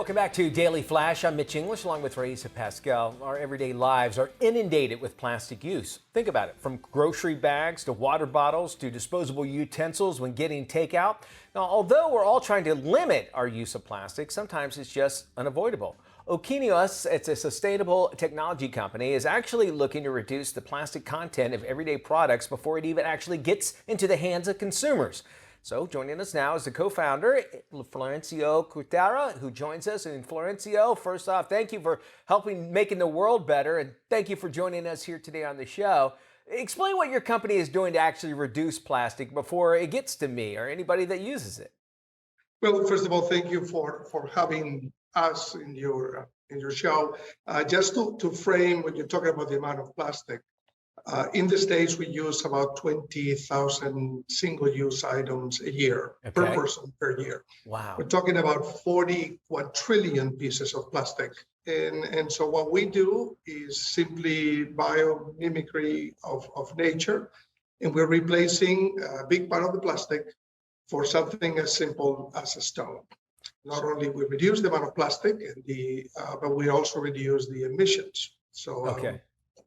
Welcome back to Daily Flash. I'm Mitch English along with Riesa, Pascal. Our everyday lives are inundated with plastic use. Think about it, from grocery bags to water bottles to disposable utensils when getting takeout. Now, although we're all trying to limit our use of plastic, sometimes it's just unavoidable. Okinios, it's a sustainable technology company, is actually looking to reduce the plastic content of everyday products before it even actually gets into the hands of consumers. So joining us now is the co-founder, Florencio Cuetara, who joins us. And Florencio, first off, thank you for helping making the world better, and thank you for joining us here today on the show. Explain what your company is doing to actually reduce plastic before it gets to me or anybody that uses it. Well, first of all, thank you for having us in your show. Just to frame when you're talking about the amount of plastic, in the States, we use about 20,000 single-use items a year per person per year. Wow. We're talking about 41 trillion pieces of plastic. And so what we do is simply biomimicry of nature, and we're replacing a big part of the plastic for something as simple as a stone. Not only we reduce the amount of plastic, but we also reduce the emissions. So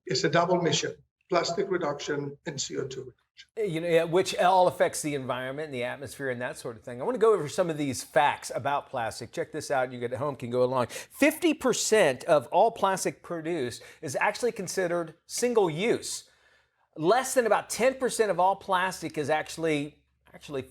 it's a double mission: plastic reduction and CO2 reduction. Which all affects the environment and the atmosphere and that sort of thing. I want to go over some of these facts about plastic. Check this out. You get home, can go along. 50% of all plastic produced is actually considered single use. Less than about 10% of all plastic is actually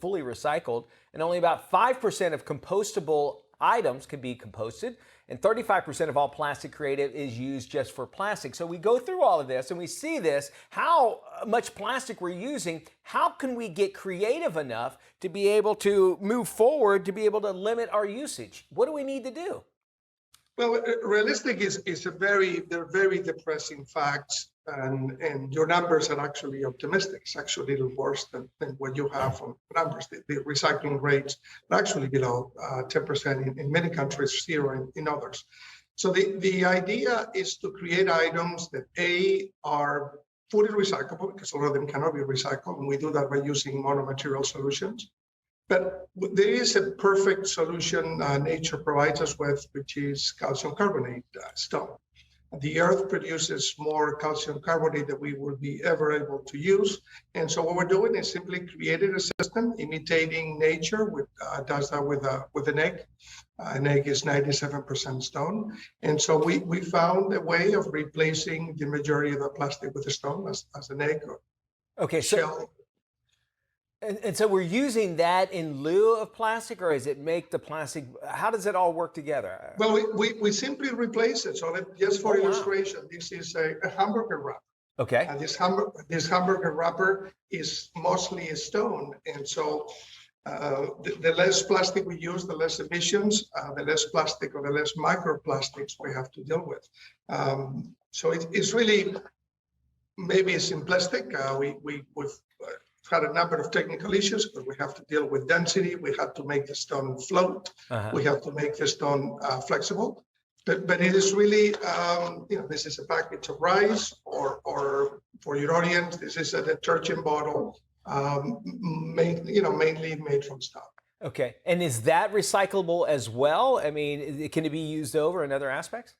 fully recycled, and only about 5% of compostable items can be composted, and 35% of all plastic created is used just for plastic. So we go through all of this and we see this, how much plastic we're using. How can we get creative enough to be able to move forward, to be able to limit our usage? What do we need to do? Well, realistic they're very depressing facts, and your numbers are actually optimistic. It's actually a little worse than what you have on numbers. The recycling rates are actually below 10% in many countries, zero in others. So the idea is to create items that are fully recyclable, because a lot of them cannot be recycled, and we do that by using monomaterial solutions. But there is a perfect solution nature provides us with, which is calcium carbonate stone. The earth produces more calcium carbonate than we will be ever able to use. And so what we're doing is simply creating a system imitating nature, does that with an egg. An egg is 97% stone. And so we found a way of replacing the majority of the plastic with a stone as an egg or shell. And so we're using that in lieu of plastic, or is it make the plastic? How does it all work together? Well, we simply replace it. So just for illustration, this is a hamburger wrapper. Okay. And this hamburger wrapper is mostly a stone. And so the less plastic we use, the less emissions, the less plastic or the less microplastics we have to deal with. So it's really maybe simplistic. We've had a number of technical issues, but we have to deal with density. We have to make the stone float. We have to make the stone flexible. But it is really, this is a package of rice, or for your audience, this is a detergent bottle, mainly made from stone. Okay, and is that recyclable as well? I mean, can it be used over in other aspects?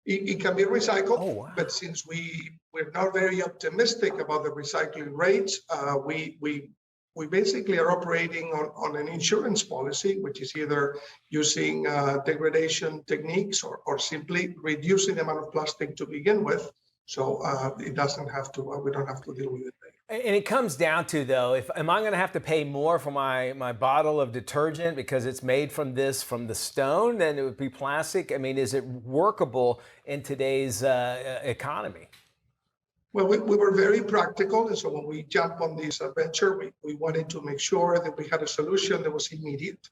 It can be recycled, but since we're not very optimistic about the recycling rates, we basically are operating on an insurance policy, which is either using degradation techniques or simply reducing the amount of plastic to begin with, so it doesn't have to. We don't have to deal with it. And it comes down to, though, am I going to have to pay more for my bottle of detergent because it's made from the stone than it would be plastic? I mean, is it workable in today's economy? Well, we were very practical, and so when we jumped on this adventure, we wanted to make sure that we had a solution that was immediate,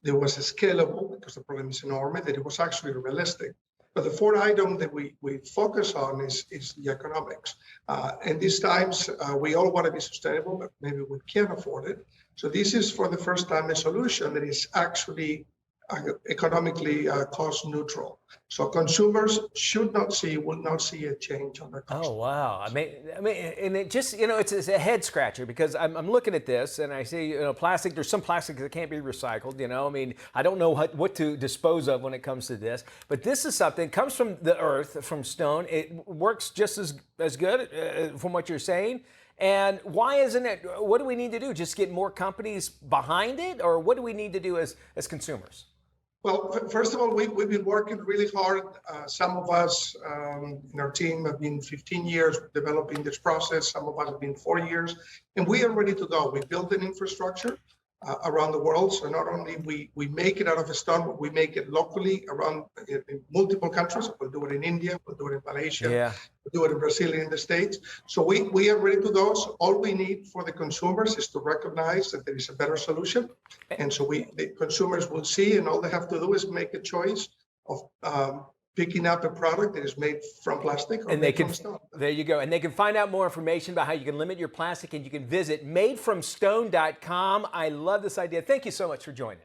that was scalable, because the problem is enormous, that it was actually realistic. But the fourth item that we focus on is the economics. And these times, we all want to be sustainable, but maybe we can't afford it. So this is for the first time a solution that is actually economically cost neutral. So consumers will not see a change on their cost. Oh, wow. I mean, and it just, it's a head scratcher because I'm looking at this and I see, plastic, there's some plastic that can't be recycled, I mean, I don't know what to dispose of when it comes to this, but this is something, comes from the earth, from stone. It works just as good from what you're saying. And why isn't it, what do we need to do? Just get more companies behind it? Or what do we need to do as consumers? Well, first of all, we've been working really hard. Some of us in our team have been 15 years developing this process. Some of us have been 4 years, and we are ready to go. We built an infrastructure around the world. So not only we make it out of a stone, but we make it locally around in multiple countries. We'll do it in India, we'll do it in Malaysia, we'll do it in Brazil, and in the States. So we are ready to go. So all we need for the consumers is to recognize that there is a better solution. And so the consumers will see, and all they have to do is make a choice of picking up a product that is made from plastic or made from stone. There you go. And they can find out more information about how you can limit your plastic, and you can visit madefromstone.com. I love this idea. Thank you so much for joining.